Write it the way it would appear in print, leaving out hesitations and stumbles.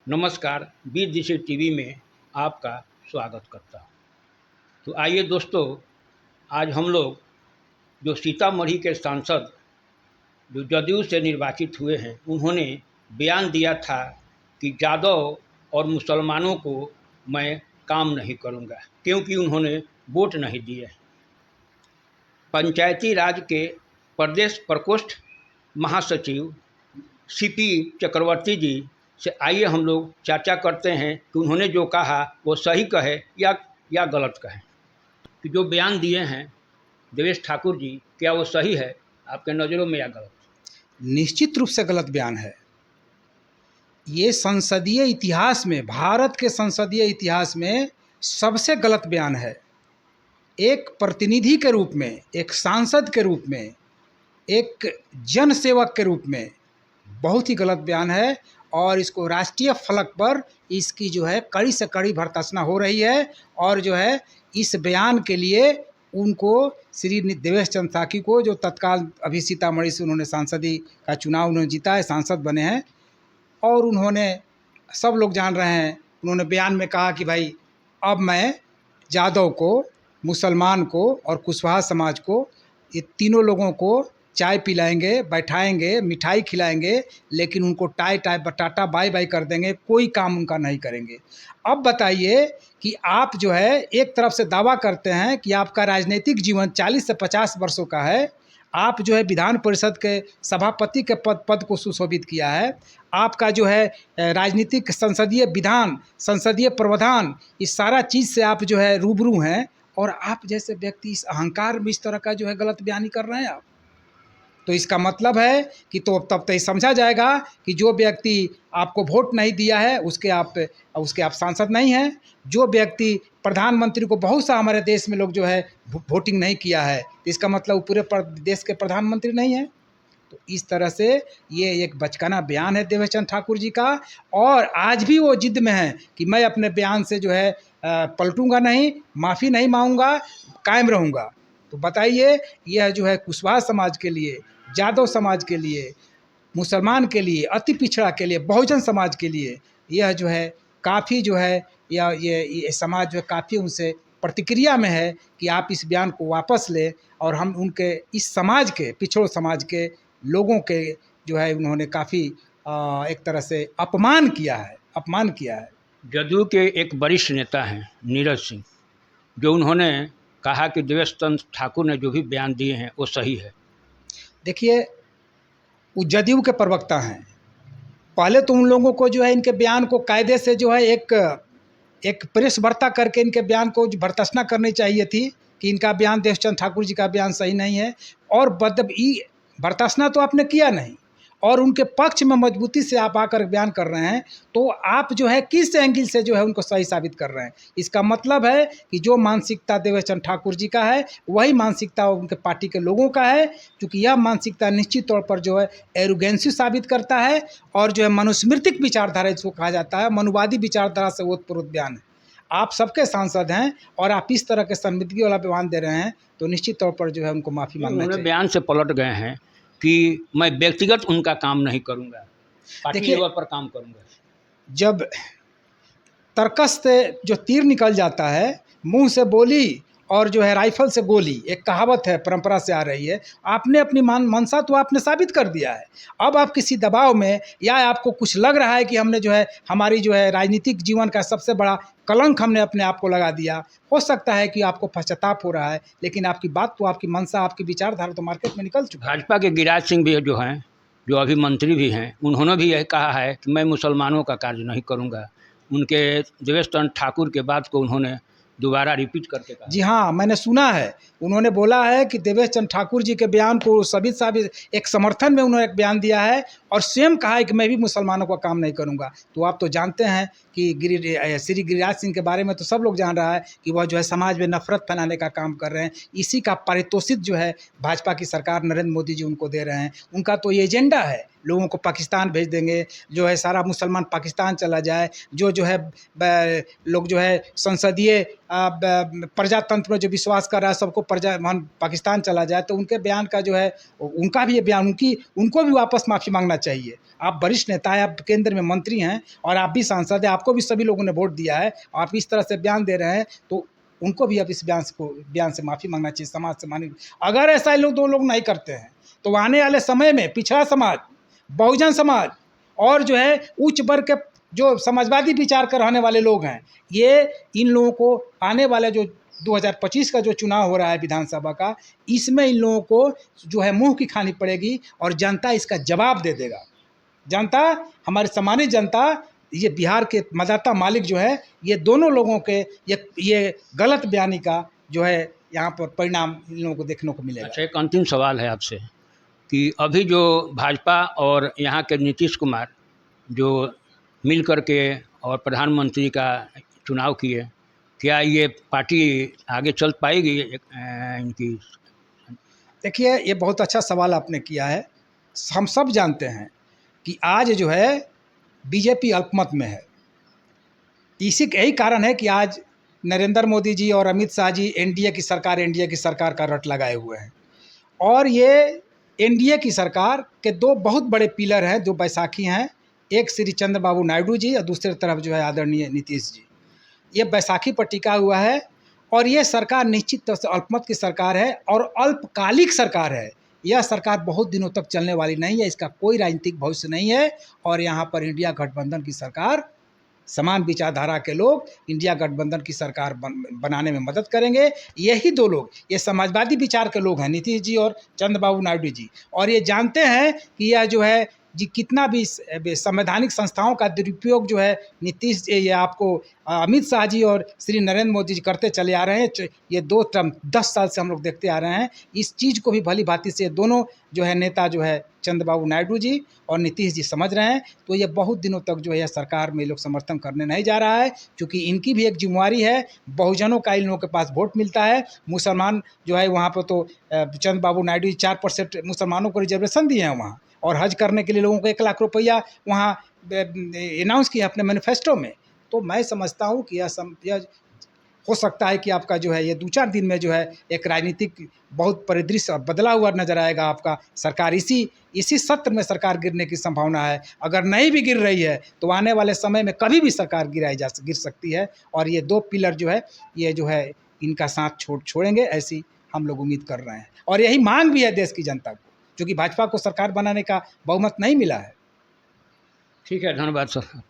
नमस्कार, बीर दिशा टीवी में आपका स्वागत करता हूँ। तो आइए दोस्तों, आज हम लोग जो सीतामढ़ी के सांसद जो जदयू से निर्वाचित हुए हैं, उन्होंने बयान दिया था कि यादव और मुसलमानों को मैं काम नहीं करूँगा, क्योंकि उन्होंने वोट नहीं दिए। पंचायती राज के प्रदेश प्रकोष्ठ महासचिव सीपी चक्रवर्ती जी से आइए हम लोग चर्चा करते हैं कि उन्होंने जो कहा वो सही कहे या गलत कहे। कि जो बयान दिए हैं देवेश ठाकुर जी, क्या वो सही है आपके नज़रों में या गलत? निश्चित रूप से गलत बयान है। ये संसदीय इतिहास में, भारत के संसदीय इतिहास में सबसे गलत बयान है। एक प्रतिनिधि के रूप में, एक सांसद के रूप में, एक जन सेवक के रूप में बहुत ही गलत बयान है और इसको राष्ट्रीय फलक पर इसकी जो है कड़ी से कड़ी भर्त्सना हो रही है। और जो है इस बयान के लिए उनको श्री देवेश चंद्र साकी को, जो तत्काल अभी सीतामढ़ी से उन्होंने सांसदी का चुनाव उन्होंने जीता है, सांसद बने हैं, और उन्होंने, सब लोग जान रहे हैं, उन्होंने बयान में कहा कि भाई अब मैं यादव को, मुसलमान को और कुशवाहा समाज को, ये तीनों लोगों को चाय पिलाएंगे, बैठाएंगे, मिठाई खिलाएंगे, लेकिन उनको टाई टाटा बाय बाय कर देंगे, कोई काम उनका नहीं करेंगे। अब बताइए कि आप जो है एक तरफ से दावा करते हैं कि आपका राजनीतिक जीवन 40 से 50 वर्षों का है, आप जो है विधान परिषद के सभापति के पद को सुशोभित किया है, आपका जो है राजनीतिक संसदीय विधान, संसदीय प्रावधान, इस सारा चीज़ से आप जो है रूबरू हैं, और आप जैसे व्यक्ति इस अहंकार में इस तरह का जो है गलत बयानी कर रहे हैं आप। तो इसका मतलब है कि तो तब तक समझा जाएगा कि जो व्यक्ति आपको वोट नहीं दिया है उसके आप सांसद नहीं हैं। जो व्यक्ति प्रधानमंत्री को, बहुत सा हमारे देश में लोग जो है वोटिंग नहीं किया है, तो इसका मतलब पूरे देश के प्रधानमंत्री नहीं हैं। तो इस तरह से ये एक बचकाना बयान है देवेश चंद्र ठाकुर जी का, और आज भी वो जिद में है कि मैं अपने बयान से जो है पलटूंगा नहीं, माफ़ी नहीं मांगूंगा, कायम रहूँगा। तो बताइए, यह जो है कुशवाहा समाज के लिए, यादव समाज के लिए, मुसलमान के लिए, अति पिछड़ा के लिए, बहुजन समाज के लिए, यह जो है काफ़ी जो है या ये समाज जो है काफ़ी उनसे प्रतिक्रिया में है कि आप इस बयान को वापस लें, और हम उनके इस समाज के, पिछड़ों समाज के लोगों के जो है उन्होंने काफ़ी एक तरह से अपमान किया है। जदयू के एक वरिष्ठ नेता हैं नीरज सिंह, जो उन्होंने कहा कि देवेश चंद्र ठाकुर ने जो भी बयान दिए हैं वो सही है। देखिए, वो जदयू के प्रवक्ता हैं, पहले तो उन लोगों को जो है इनके बयान को कायदे से जो है एक प्रेस वार्ता करके इनके बयान को भर्त्सना करनी चाहिए थी कि इनका बयान, देवेश चंद्र ठाकुर जी का बयान सही नहीं है, और भर्त्सना तो आपने किया नहीं, और उनके पक्ष में मजबूती से आप आकर बयान कर रहे हैं, तो आप जो है किस एंगल से जो है उनको सही साबित कर रहे हैं। इसका मतलब है कि जो मानसिकता देवेश चंद्र ठाकुर जी का है वही मानसिकता उनके पार्टी के लोगों का है, क्योंकि यह मानसिकता निश्चित तौर पर जो है एरोगेंसी साबित करता है, और जो है मनुस्मृतिक विचारधारा इसको कहा जाता है, मनुवादी विचारधारा से ओतप्रोत बयान है। आप सबके सांसद हैं और आप इस तरह के संविधान वाला बयान दे रहे हैं, तो निश्चित तौर पर जो है उनको माफ़ी मांगना चाहिए। बयान से पलट गए हैं कि मैं व्यक्तिगत उनका काम नहीं करूंगा, पार्टी लेवल पर काम करूंगा। जब तर्कस से जो तीर निकल जाता है, मुंह से बोली और जो है राइफल से गोली, एक कहावत है, परंपरा से आ रही है। आपने अपनी मंशा तो आपने साबित कर दिया है। अब आप किसी दबाव में, या आपको कुछ लग रहा है कि हमने जो है हमारी जो है राजनीतिक जीवन का सबसे बड़ा कलंक हमने अपने आप को लगा दिया, हो सकता है कि आपको पश्चाताप हो रहा है, लेकिन आपकी बात तो, आपकी मंशा, आपकी विचारधारा तो मार्केट में निकल चुका है। भाजपा के गिरिराज सिंह भी जो हैं, जो अभी मंत्री भी हैं, उन्होंने भी यह कहा है कि मैं मुसलमानों का कार्य नहीं करूंगा। उनके देवेश चंद्र ठाकुर के बात को उन्होंने दोबारा रिपीट करके कहा। जी हाँ, मैंने सुना है, उन्होंने बोला है कि देवेश चंद्र ठाकुर जी के बयान को सभी एक समर्थन में उन्होंने एक बयान दिया है, और सेम कहा है कि मैं भी मुसलमानों का काम नहीं करूंगा। तो आप तो जानते हैं कि श्री गिरिराज सिंह के बारे में तो सब लोग जान रहा है कि वह जो है समाज में नफरत फैलाने का काम कर रहे हैं। इसी का पारितोषिक जो है भाजपा की सरकार, नरेंद्र मोदी जी उनको दे रहे हैं। उनका तो ये एजेंडा है, लोगों को पाकिस्तान भेज देंगे, जो है सारा मुसलमान पाकिस्तान चला जाए, जो है लोग जो है संसदीय प्रजातंत्र में जो विश्वास कर रहा है, सबको पाकिस्तान चला जाए। तो उनके बयान का जो है, उनका भी ये बयान, उनको भी वापस माफ़ी मांगना चाहिए। आप वरिष्ठ नेता हैं, आप केंद्र में मंत्री हैं और आप भी सांसद हैं, आपको भी सभी लोगों ने वोट दिया है, आप इस तरह से बयान दे रहे हैं तो उनको भी अब इस बयान से माफ़ी मांगना चाहिए, समाज से मांगनी। अगर ऐसा लोग दो लोग नहीं करते हैं तो आने वाले समय में पिछड़ा समाज, बहुजन समाज और जो है उच्च वर्ग के जो समाजवादी विचार कर रहने वाले लोग हैं, ये इन लोगों को आने वाले जो 2025 का जो चुनाव हो रहा है विधानसभा का, इसमें इन लोगों को जो है मुंह की खानी पड़ेगी और जनता इसका जवाब दे देगा। जनता, हमारी सम्मानित जनता, ये बिहार के मतदाता मालिक जो है, ये दोनों लोगों के ये गलत बयानी का जो है यहाँ पर परिणाम इन लोगों को देखने को मिलेगा। अच्छा, एक अंतिम सवाल है आपसे कि अभी जो भाजपा और यहाँ के नीतीश कुमार जो मिल कर के और प्रधानमंत्री का चुनाव किए, क्या ये पार्टी आगे चल पाएगी इनकी? देखिए, ये बहुत अच्छा सवाल आपने किया है। हम सब जानते हैं कि आज जो है बीजेपी अल्पमत में है। इसी यही कारण है कि आज नरेंद्र मोदी जी और अमित शाह जी एनडीए की सरकार का रट लगाए हुए हैं। और ये एनडीए की सरकार के दो बहुत बड़े पिलर हैं, जो बैसाखी हैं। एक श्री चंद्रबाबू नायडू जी और दूसरी तरफ जो है आदरणीय नीतीश जी। ये बैसाखी पर टिका हुआ है और ये सरकार निश्चित तौर से अल्पमत की सरकार है और अल्पकालिक सरकार है। यह सरकार बहुत दिनों तक चलने वाली नहीं है, इसका कोई राजनीतिक भविष्य नहीं है। और यहाँ पर इंडिया गठबंधन की सरकार, समान विचारधारा के लोग इंडिया गठबंधन की सरकार बनाने में मदद करेंगे। यही दो लोग, ये समाजवादी विचार के लोग हैं, नीतीश जी और चंद्रबाबू नायडू जी। और ये जानते हैं कि यह जो है जी कितना भी संवैधानिक संस्थाओं का दुरुपयोग जो है नीतीश ये आपको अमित शाह जी और श्री नरेंद्र मोदी जी करते चले आ रहे हैं। ये दो टर्म 10 साल से हम लोग देखते आ रहे हैं। इस चीज़ को भी भली भांति से दोनों जो है नेता जो है चंद्रबाबू नायडू जी और नीतीश जी समझ रहे हैं। तो ये बहुत दिनों तक जो है सरकार में लोग समर्थन करने नहीं जा रहा है, क्योंकि इनकी भी एक जिम्मेवारी है। बहुजनों का इन लोगों के पास वोट मिलता है। मुसलमान जो है वहाँ पर तो चंद्रबाबू नायडू जी 4% मुसलमानों को रिजर्वेशन दिए हैं वहाँ, और हज करने के लिए लोगों को 1 लाख रुपया वहाँ अनाउंस किया अपने मैनिफेस्टो में। तो मैं समझता हूँ कि यह हो सकता है कि आपका जो है ये 2-4 दिन में जो है एक राजनीतिक बहुत परिदृश्य बदला हुआ नजर आएगा। आपका सरकार इसी सत्र में सरकार गिरने की संभावना है। अगर नहीं भी गिर रही है तो आने वाले समय में कभी भी सरकार गिर सकती है। और ये दो पिलर जो है ये जो है इनका साथ छोड़ेंगे, ऐसी हम लोग उम्मीद कर रहे हैं। और यही मांग भी है देश की जनता को, क्योंकि भाजपा को सरकार बनाने का बहुमत नहीं मिला है। ठीक है, धन्यवाद सर।